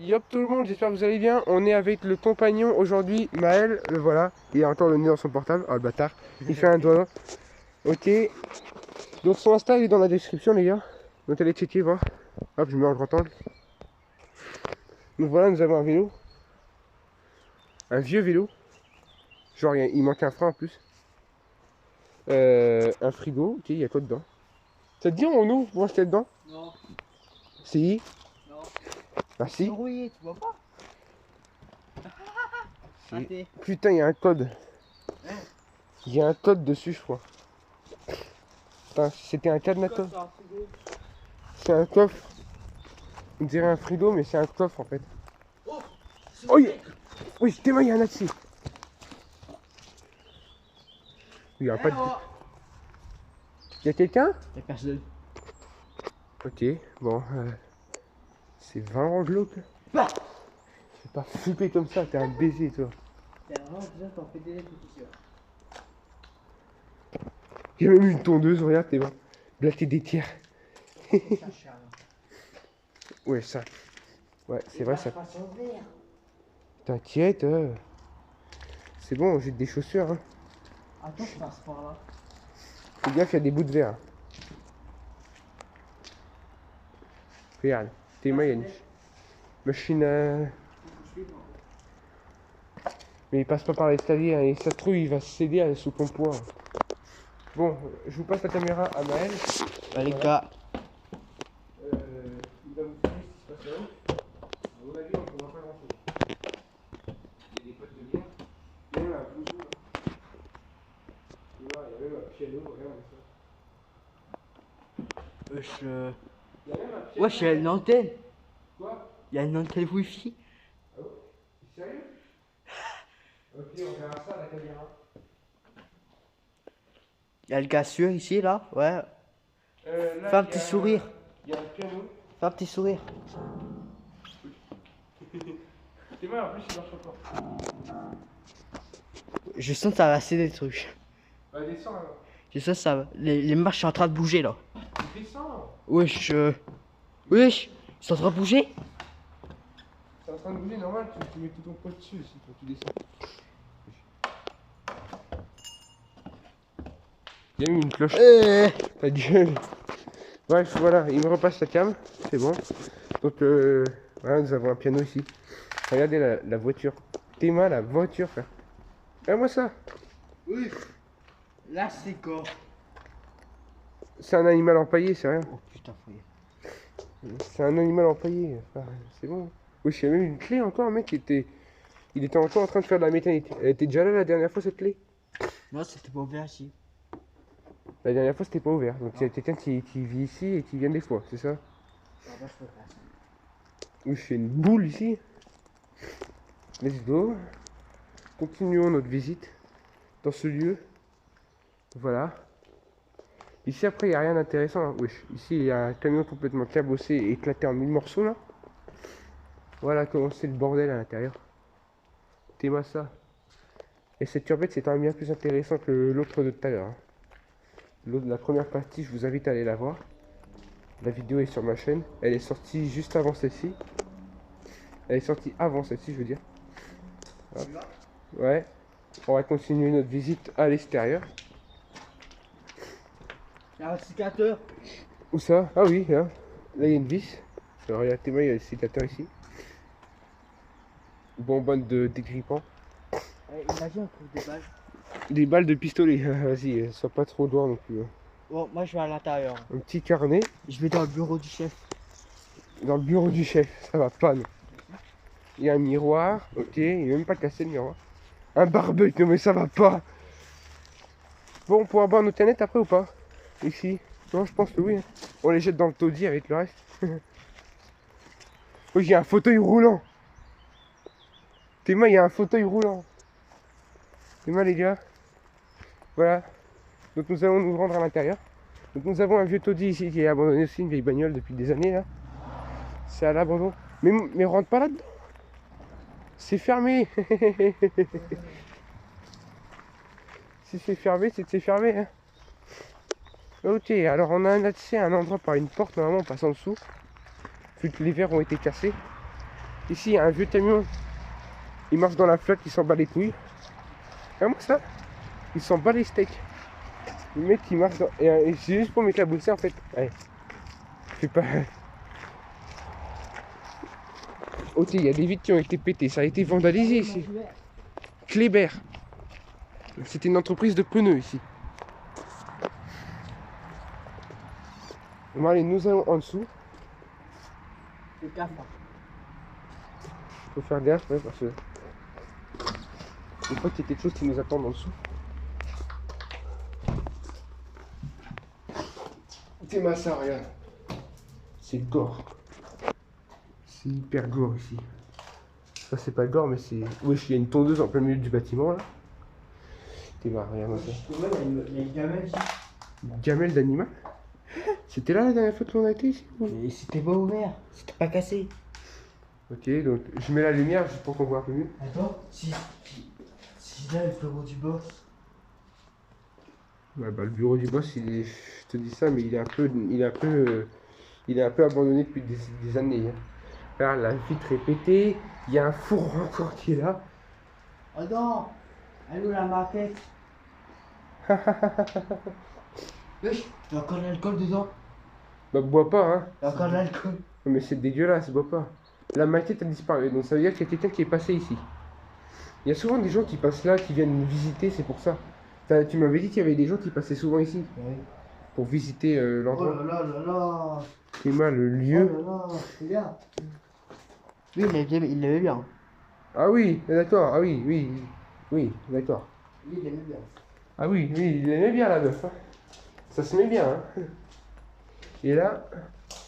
Yop tout le monde, j'espère que vous allez bien. On est avec le compagnon aujourd'hui, Maël, le voilà. Il a encore le nez dans son portable, oh le bâtard. Il fait un doigt. Ok. Donc son Insta il est dans la description les gars. Donc allez checker voir. Hop, je mets en grand angle. Donc voilà, nous avons un vélo. Un vieux vélo. Genre il manque un frein en plus. Un frigo, ok, il y a quoi dedans? Ça te dit on ouvre pour acheter dedans? Non. Si. Non. Ah si. Verrouillé, tu vois pas? Raté. Putain, il y a un code. Hein? Il y a un code dessus, je crois. Putain, c'était un cadenateur. C'est un coffre. On dirait un frigo, mais c'est un coffre en fait. Oh, Oui, oui, c'était moi, il y a un là-dessus. Il y a pas de... Il y a quelqu'un? Y'a personne. Ok, bon. C'est vraiment glauque. Bah. Fais pas flipper comme ça, t'es un baiser toi. T'as vraiment déjà t'en fais des lettres tout sûr. Il y a même une tondeuse, regarde, t'es bon. Là, t'es des tiers. Ouais, ça. Ouais, c'est vrai ça. T'inquiète. C'est bon, j'ai des chaussures. Hein. Attends, je passe par là. Fais gaffe, il y a des bouts de verre. Regarde, tes mains, il y a une machine à... Mais il passe pas par l'escalier, hein, et ça se trouve, il va céder sous ton poids. Bon, je vous passe la caméra à Maël. Bah, les gars. Il va vous filmer ce qui se passe là-haut. À mon avis, on ne trouvera pas grand-chose. Il y a des potes de bière. Il y a même un blouson. Tu vois, il y a même un piano, regarde ça. Wesh. Il y a même un piano. Wesh, il y a une antenne. Quoi? Il y a une antenne wifi. Ah ouais? T'es sérieux? Ok, on verra ça à la caméra. Il y a le gars sûr ici, là. Ouais. Là, Fais un petit sourire. Il y a un piano. Fais un petit sourire. C'est vrai, en plus, il marche encore. Je sens que ça va céder des trucs. Bah, descends alors. Je sens que ça va. Les marches sont en train de bouger, là. Descends. Wesh. Wesh. Ils sont en train de bouger. C'est en train de bouger, normal, tu mets tout ton poids dessus aussi quand tu descends. Il y a eu une cloche. Ta gueule. Bref, voilà, il me repasse la cam, c'est bon. Donc, voilà, nous avons un piano ici. Regardez la voiture. Théma, la voiture, frère. Regarde-moi ça. Oui. Là, c'est quoi? C'est un animal empaillé, c'est rien. Oh putain, faut y aller. C'est un animal empaillé, frère. C'est bon. Oui, il y a même une clé encore, mec. Il était encore en train de faire de la mécanique. Elle était déjà là la dernière fois, cette clé? Non, c'était pas ouvert ici. La dernière fois, c'était pas ouvert. Donc, il y a quelqu'un qui vit ici et qui vient des fois, c'est ça? Ah, bah, je peux faire ça. Oui, je fais une boule ici. Let's go. Continuons notre visite dans ce lieu. Voilà. Ici, après, il n'y a rien d'intéressant. Hein. Oui, ici, il y a un camion complètement cabossé et éclaté en 1000 morceaux, là. Voilà comment c'est le bordel à l'intérieur. T'es-moi ça. Et cette turbette, c'est quand même bien plus intéressant que l'autre de tout à l'heure. Hein. La première partie, je vous invite à aller la voir. La vidéo est sur ma chaîne. Elle est sortie juste avant celle-ci. Elle est sortie avant celle-ci, je veux dire. Hop. Ouais. On va continuer notre visite à l'extérieur. Il y a un sécateur. Où ça? Ah oui, là. Là, il y a une vis. Alors, regardez-moi, il y a le sécateur ici. Bonbonne de dégrippant. Imagine, on trouve des balles. Des balles de pistolet. Vas-y, sois pas trop loin non plus. Hein. Bon, moi, je vais à l'intérieur. Un petit carnet. Je vais dans le bureau du chef. Dans le bureau du chef. Ça va pas, non. Il y a un miroir. Ok, il n'est même pas cassé le miroir. Un barbecue, non mais ça va pas. Bon, on pourra boire nos canettes après ou pas? Ici? Non, je pense que oui. Hein. On les jette dans le taudis avec le reste. Oui, il y a un fauteuil roulant. Théma, il y a un fauteuil roulant. Théma, les gars. Voilà. Donc nous allons nous rendre à l'intérieur. Donc nous avons un vieux taudis ici qui est abandonné aussi, une vieille bagnole depuis des années là. C'est à l'abandon. Mais rentre pas là-dedans. C'est fermé. Si c'est fermé, c'est que c'est fermé. Hein. Ok, alors on a un accès à un endroit par une porte, normalement on passe en dessous. Vu que les verres ont été cassés. Ici, il y a un vieux camion. Il marche dans la flotte, il s'en bat les couilles. Comment ça? Il s'en bat les steaks. Le mec qui marche dans... Et c'est juste pour m'éclabousser en fait. Ouais. Je sais pas. Ok, il y a des vitres qui ont été pétées. Ça a été vandalisé ici. Kléber. C'était une entreprise de pneus ici. Bon allez, nous allons en dessous. Fais gaffe. Faut faire gaffe, ouais, parce que... Des fois qu'il y a quelque chose qui nous attend en dessous. C'est ma ça, regarde. C'est gore. C'est hyper gore ici. Ça c'est pas gore mais c'est... Wesh, il y a une tondeuse en plein milieu du bâtiment là. T'es marre, regarde ça. Il y a une gamelle ici. Une gamelle d'animal. C'était là la dernière fois qu'on a été ici ou... Et c'était pas ouvert, c'était pas cassé. Ok, donc je mets la lumière juste pour qu'on voit un peu mieux. Attends, si là le bureau du boss. Ouais, bah, le bureau du boss, il est... je te dis ça, mais il est un peu, il est un peu abandonné depuis des années. Hein. Regarde, la vitre est pétée, il y a un four encore qui est là. Attends, elle est où la maquette? Wesh, il y a encore de l'alcool dedans. Bah bois pas, hein. Il y a encore de l'alcool. Mais c'est dégueulasse, bois pas. La maquette a disparu, donc ça veut dire qu'il y a quelqu'un qui est passé ici. Il y a souvent des gens qui passent là, qui viennent nous visiter, c'est pour ça. Tu m'avais dit qu'il y avait des gens qui passaient souvent ici, Oui. pour visiter Oh l'endroit. là là là là. C'est mal, le lieu. Oh là là, c'est bien. Oui, il l'aimait bien. Ah oui, d'accord, ah oui, oui, oui, d'accord. Oui, il l'aimait bien. Ah oui, oui, il aimait bien la meuf. Hein. Ça se met bien. Hein. Et là,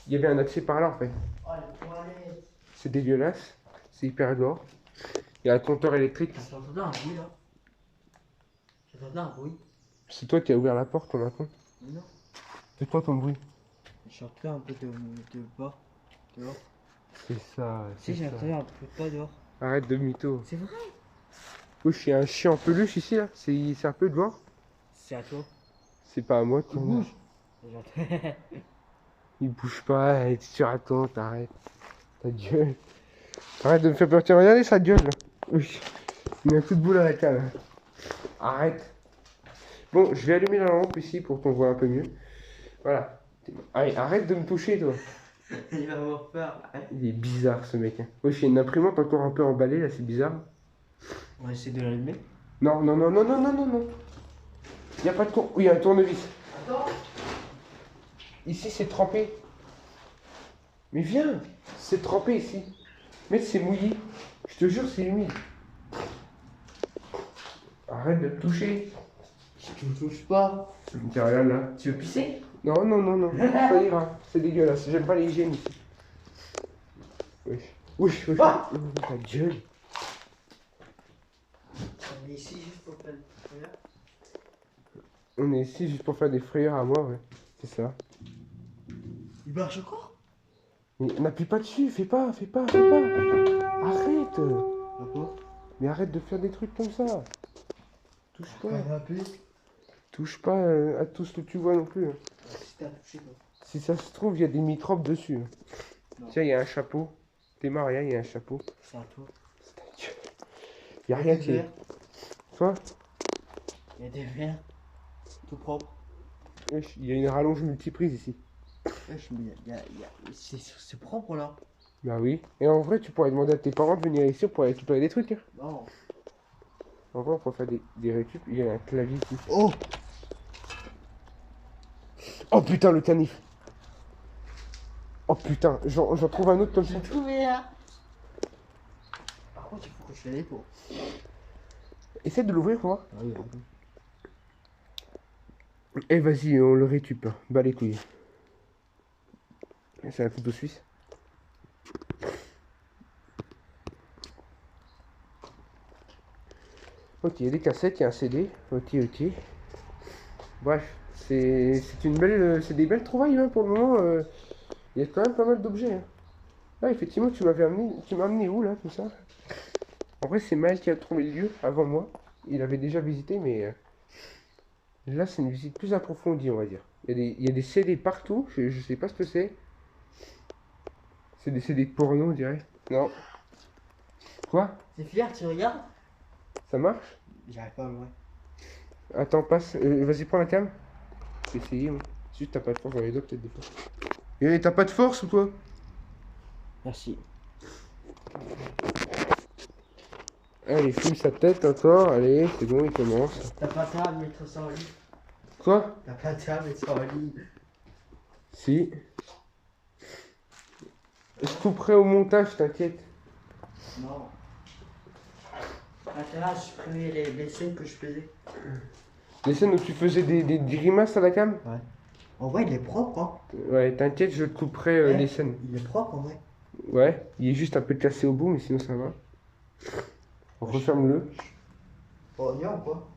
il y avait un accès par là en fait. Oh, les toilettes. C'est dégueulasse. C'est hyper gore. Il y a un compteur électrique. J'entendais un bruit là. J'entendais un bruit. C'est toi qui as ouvert la porte, ton attend. Non. C'est toi ton bruit. J'ai entendu un peu de bas. Dehors. C'est ça. Si, j'ai entendu un peu de pas dehors. Arrête de mytho. C'est vrai. Wesh, il y a un chien en peluche ici là. C'est un peu dehors. C'est à toi. C'est pas à moi. Il bouge. J'entends. Il bouge pas. Tu surattends, arrête. Ta gueule. Arrête de me faire peur. Tiens, regardez sa gueule là. Oui. Il y a un coup de boule à la cale. Arrête. Bon, je vais allumer la lampe ici pour qu'on voit un peu mieux. Voilà. Allez, arrête de me toucher, toi. Il va avoir peur. Il est bizarre, ce mec. Hein. Wesh, il y a une imprimante encore un peu emballée, là, c'est bizarre. On va essayer de l'allumer. Non, non, non, non, non, non, non, non. Il n'y a pas de tour... Oui, il y a un tournevis. Attends. Ici, c'est trempé. Mais viens. C'est trempé, ici. Mais c'est mouillé. Je te jure, c'est humide. Arrête de te toucher. Tu me touches pas. Tiens, regarde là. Tu veux pisser? Non, non, non, non. Ça ira. C'est dégueulasse. J'aime pas l'hygiène ici. Wesh. Wesh, wesh. Ah Ta gueule. On est ici juste pour faire le frère. On est ici juste pour faire des frayeurs à moi, ouais. C'est ça. Il marche encore? Mais n'appuie pas dessus, fais pas, fais pas, fais pas. Arrête. D'accord. Mais arrête de faire des trucs comme ça. Touche pas. Canapé. Touche pas à tout ce que tu vois non plus. Hein. Si t'as touché quoi. Si ça se trouve, il y a des microbes dessus. Hein. Non. Tiens, il y a un chapeau. T'es marre, il y a un chapeau. C'est à toi. C'est ta gueule. Il y a rien qui est. Toi, Il y a des verres. Tout propre. wesh, il y a une rallonge multiprise ici. Wesh, mais c'est propre là. Bah oui. Et en vrai, tu pourrais demander à tes parents de venir ici pour récupérer des trucs. Hein. Non. En vrai, on pourrait faire des récup. Il y a un clavier ici. Oh. Oh putain, le canif. Oh putain, j'en trouve un autre comme ça. J'ai trouvé là. Par contre, il faut que je l'aille pour. Essaie de l'ouvrir pour voir. Ah oui, Eh vas-y, on le récup. Bah les couilles. C'est un couteau suisse. Ok, il y a des cassettes, il y a un CD. Ok, ok. Bref, c'est une belle, c'est des belles trouvailles hein, pour le moment. Il y a quand même pas mal d'objets. Hein. Ah, effectivement, tu m'as amené où là, tout ça? En vrai, c'est Maël qui a trouvé le lieu avant moi. Il avait déjà visité, mais là, c'est une visite plus approfondie, on va dire. Il y a des CD partout. Je sais pas ce que c'est. C'est des CD porno, on dirait. Non. Quoi? C'est fier, tu regardes? Ça marche? J'arrive pas à l'ouvrir. Attends, passe. Vas-y, prends la cam. Je vais essayer, moi. Juste, t'as pas de force dans les doigts, peut-être des fois. Et t'as pas de force ou toi? Merci. Allez, fume sa tête encore. Allez, c'est bon, il commence. T'as pas intérêt à mettre ça en ligne. Quoi? T'as pas intérêt à mettre ça en ligne. Si. Je couperai au montage, t'inquiète. Non. T'as intérêt à supprimer les scènes que je faisais. Les scènes où tu faisais des grimaces à la cam? Ouais. En vrai, il est propre, hein. Ouais, t'inquiète, je te couperai Ouais, les scènes. Il est propre, en vrai. Ouais, il est juste un peu cassé au bout, mais sinon ça va. Referme-le. Oh, on y va ou quoi?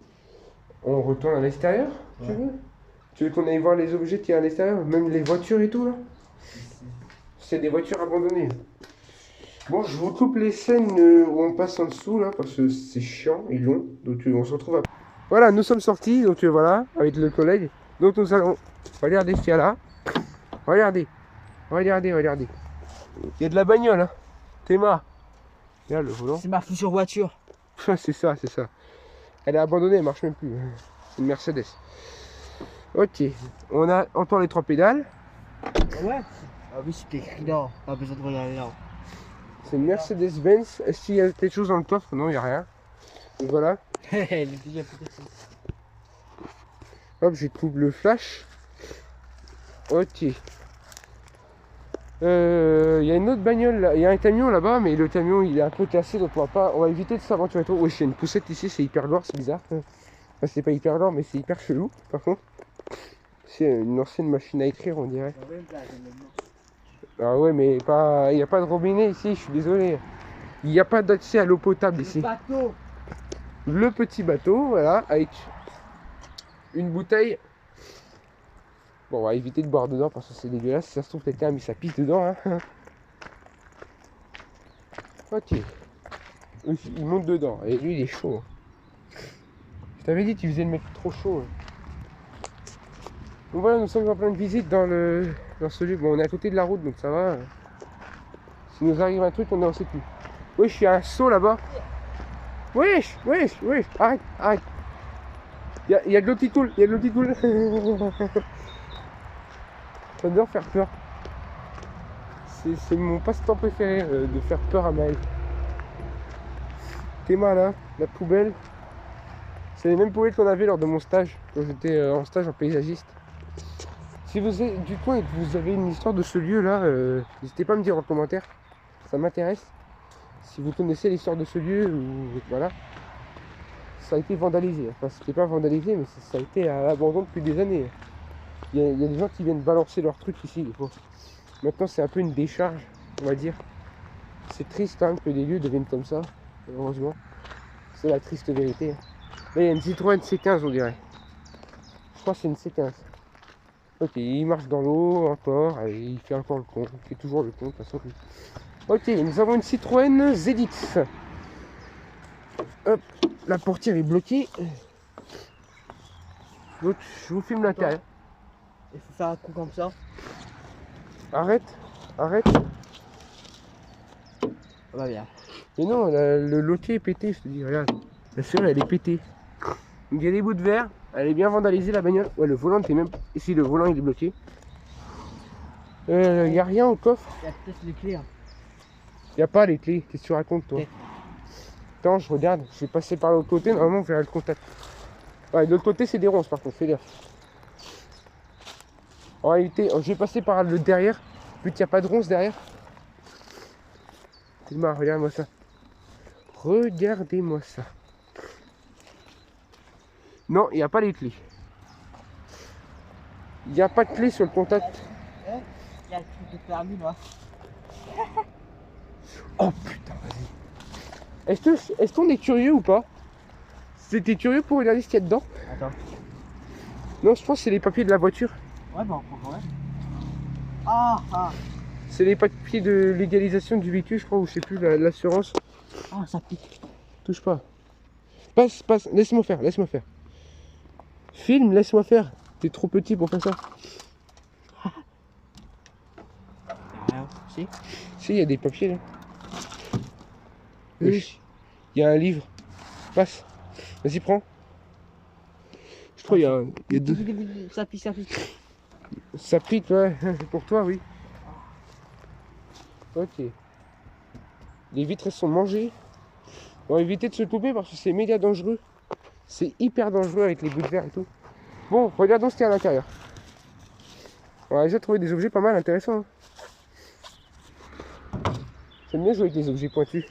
On retourne à l'extérieur, tu Ouais. veux? Tu veux qu'on aille voir les objets qu'il y a à l'extérieur? Même les voitures et tout, là? C'est des voitures abandonnées. Bon, je vous coupe les scènes où on passe en dessous, là, parce que c'est chiant et long. Donc on se retrouve après. Voilà, nous sommes sortis, donc voilà, avec le collègue. Donc nous allons regarder ce qu'il y a là. Regardez, regardez, regardez. Il y a de la bagnole, hein. Théma. Regarde le volant. C'est ma future voiture. C'est ça, c'est ça. Elle est abandonnée, elle marche même plus. C'est une Mercedes. Ok, on entend les 3 pédales. Ouais. Ah oui, c'était écrit là. Pas besoin de regarder là. C'est une Mercedes-Benz. Est-ce qu'il y a quelque chose dans le coffre? Non, il n'y a rien. Donc voilà. Elle est déjà peut-être. Hop, j'ai le flash. Ok. Il y a une autre bagnole là. Il y a un camion là-bas, mais le camion il est un peu cassé, donc on va éviter de s'aventurer trop. Ouais, il y a une poussette ici, c'est hyper lourd, c'est bizarre. Enfin, c'est pas hyper lourd, mais c'est hyper chelou par contre. C'est une ancienne machine à écrire, on dirait. Ah ouais, mais pas, il n'y a pas de robinet ici, je suis désolé. Il n'y a pas d'accès à l'eau potable ici. Bateau. Le petit bateau, voilà, avec une bouteille. Bon, on va éviter de boire dedans parce que c'est dégueulasse. Si ça se trouve, quelqu'un a mis sa pisse dedans. Hein. Ok. Il monte dedans. Et lui, il est chaud. Je t'avais dit, tu faisais le mec trop chaud. Donc voilà, nous sommes en pleine visite dans ce lieu. Bon, on est à côté de la route, donc ça va. Si nous arrive un truc, on n'en sait plus. Wesh, il y a un seau là-bas. Wesh, wesh, wesh. Arrête, arrête. Il y a de l'eau qui coule. Il y a de l'eau qui coule. J'adore faire peur. C'est mon passe-temps préféré de faire peur à Maël. Théma là, la poubelle. C'est les mêmes poubelles qu'on avait lors de mon stage, quand j'étais en stage en paysagiste. Si vous êtes du coin et que vous avez une histoire de ce lieu là, n'hésitez pas à me dire en commentaire. Ça m'intéresse. Si vous connaissez l'histoire de ce lieu, ou voilà. Ça a été vandalisé. Enfin, c'était pas vandalisé, mais ça a été à l'abandon depuis des années. Il y a des gens qui viennent balancer leurs trucs ici des fois. Maintenant c'est un peu une décharge, on va dire. C'est triste quand même que des lieux deviennent comme ça, heureusement. C'est la triste vérité. Là il y a une Citroën C15 on dirait. Je crois que c'est une C15. Ok, il marche dans l'eau encore, et il fait encore le con. Il fait toujours le con de toute façon. Ok, nous avons une Citroën ZX. Hop, la portière est bloquée. Donc, je vous filme l'intérieur. Il faut faire un coup comme ça. Arrête, arrête. Ça va bien. Mais non, le loquet est pété, je te dis, regarde. La serrure, elle est pétée. Donc, il y a des bouts de verre, elle est bien vandalisée la bagnole. Ouais, le volant était même. Ici, le volant il est bloqué. Il n'y a rien au coffre. Il y a peut-être les clés. Hein. Il n'y a pas les clés. Qu'est-ce que tu racontes, toi? Ouais. Attends, je regarde. Je vais passer par l'autre côté. Normalement, on verra le contact. Ouais, de l'autre côté, c'est des ronces, par contre. Fais gaffe. En réalité, je vais passer par le derrière. Vu qu'il n'y a pas de ronces derrière. Thelma, regarde-moi ça. Regardez-moi ça. Non, il n'y a pas les clés. Il n'y a pas de clé sur le contact. Il y a le truc de permis là. Oh putain, vas-y. Est-ce qu'on est curieux ou pas? C'était curieux pour regarder ce qu'il y a dedans? Attends. Non, je pense que c'est les papiers de la voiture. Ouais, bah on prend quand même. Ah. C'est les papiers de légalisation du véhicule, je crois, ou je sais plus, l'assurance. Ah, ça pique. Touche pas. Passe, laisse-moi faire, laisse-moi faire. Filme, laisse-moi faire. T'es trop petit pour faire ça. Rien. Si. Si, il y a des papiers là. Oui. Il y a un livre. Passe. Vas-y, prends. Je crois qu'il y a deux. Ça pique, ça pique. Ça pique, ouais. Pour toi, oui. Ok. Les vitres, elles sont mangées. On va éviter de se couper parce que c'est méga dangereux. C'est hyper dangereux avec les bouts de verre et tout. Bon, regardons ce qu'il y a à l'intérieur. On a déjà trouvé des objets pas mal intéressants. Hein. J'aime bien jouer avec les objets pointus.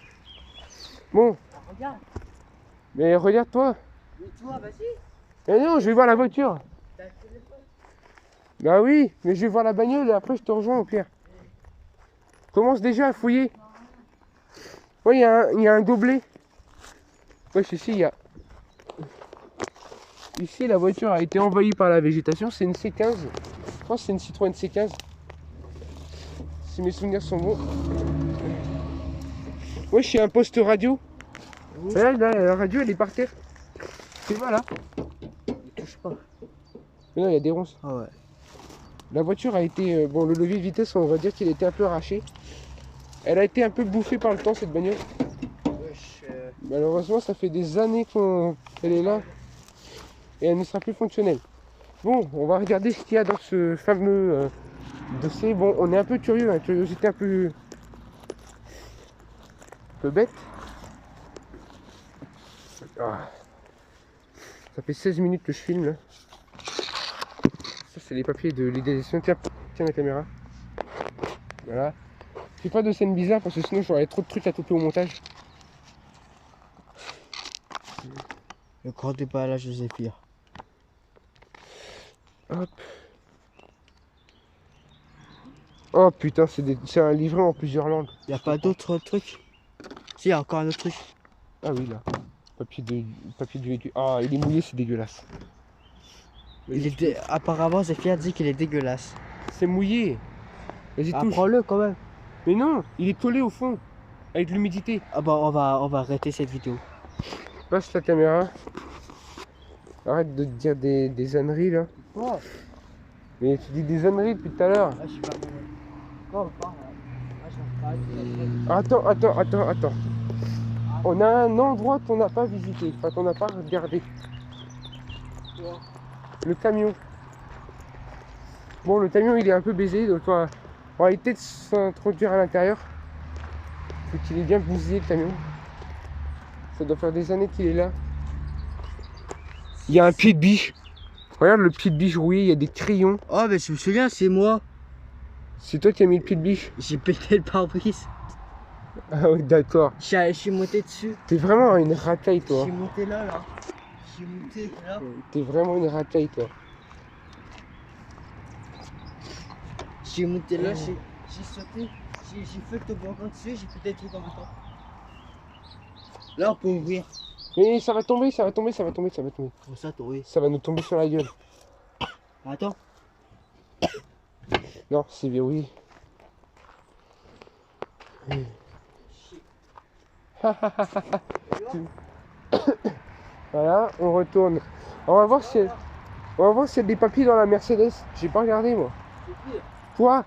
Bon. Ah, regarde. Mais regarde-toi. Mais toi, vas-y. Mais non, je vais voir la voiture. T'as le téléphone. Bah oui, mais je vais voir la bagnole et après je te rejoins au pire. Commence déjà à fouiller. Oui, il y a un gobelet. Wesh, ici, il y a... Ici, la voiture a été envahie par la végétation. C'est une C15. Je pense que c'est une Citroën C15. Si mes souvenirs sont bons. Wesh, il y a un poste radio. Là, la radio, elle est par terre. C'est mal, là. Ne touche pas. Mais non, il y a des ronces. Ah ouais. La voiture a été... bon, le levier de vitesse, on va dire qu'il était un peu arraché. Elle a été un peu bouffée par le temps, cette bagnole. Wesh. Malheureusement, ça fait des années qu'elle est là. Et elle ne sera plus fonctionnelle. Bon, on va regarder ce qu'il y a dans ce fameux dossier. Bon, on est un peu curieux, hein, curiosité un peu bête. Ah. Ça fait 16 minutes que je filme là. Ça, c'est les papiers de l'idéalisation. Tiens la caméra. Voilà. Fais pas de scène bizarre parce que sinon j'aurais trop de trucs à couper au montage. Ne comptez pas à la Joséphine. Hop. Oh putain, c'est un livret en plusieurs langues. Y a pas d'autres trucs? Si, y a encore un autre truc. Ah oui, là. Papier de véhicule. Ah, il est mouillé, c'est dégueulasse. Apparemment, Zéphia dit qu'il est dégueulasse. C'est mouillé. Vas-y, touche. Prends-le quand même. Mais non, il est collé au fond. Avec l'humidité. Ah bah, on va arrêter cette vidéo. Passe la caméra. Arrête de dire des âneries là. Quoi? Mais tu dis des âneries depuis tout à l'heure. Ah, je suis pas bon. Quoi, on parle. Attends. On a un endroit qu'on n'a pas visité, enfin qu'on n'a pas regardé. Quoi? Le camion. Bon, le camion il est un peu baisé, donc on va éviter de s'introduire à l'intérieur. Faut qu'il est bien bousillé le camion. Ça doit faire des années qu'il est là. Il y a un pied de biche. Regarde le pied de biche rouillé, il y a des crayons. Oh, mais je me souviens, c'est moi. C'est toi qui as mis le pied de biche? J'ai pété le pare-brise. Ah oui, d'accord. Je suis monté dessus. T'es vraiment une racaille, Je toi. suis monté là. Je suis monté là. T'es vraiment une racaille, toi. Je suis monté là, j'ai sauté. J'ai fait le toboggan dessus, j'ai pété le truc en même temps. Là, on peut ouvrir. Mais ça va tomber. Comment ça, toi, oui. Ça va nous tomber sur la gueule. Attends. Non, c'est verrouillé. Voilà, on retourne. On va voir s'il y a des papiers dans la Mercedes. J'ai pas regardé, moi. Toi?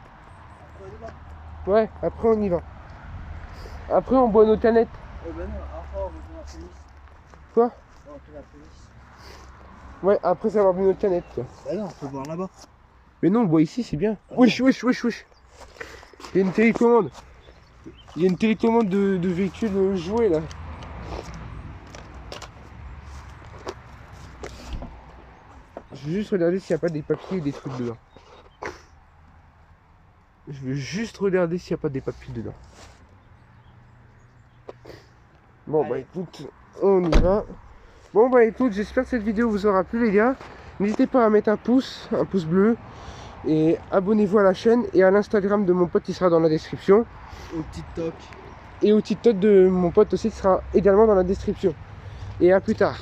Ouais, après on y va. Après on boit nos canettes. Oh ben non, après on retourne la police. Quoi? On retourne la police. Ouais, après avoir bu notre canette, quoi. Bah non, on peut boire là-bas. Mais non, on boit ici, c'est bien. Wesh. Il y a une télécommande. Il y a une télécommande de véhicule joué, là. Je vais juste regarder s'il n'y a pas des papiers et des trucs dedans. Je vais juste regarder s'il n'y a pas des papiers dedans. Bon, bah Allez. écoute, on y va. Bon, bah écoute, j'espère que cette vidéo vous aura plu, les gars. N'hésitez pas à mettre un pouce bleu. Et abonnez-vous à la chaîne et à l'Instagram de mon pote qui sera dans la description. Au TikTok. Et au TikTok de mon pote aussi qui sera également dans la description. Et à plus tard.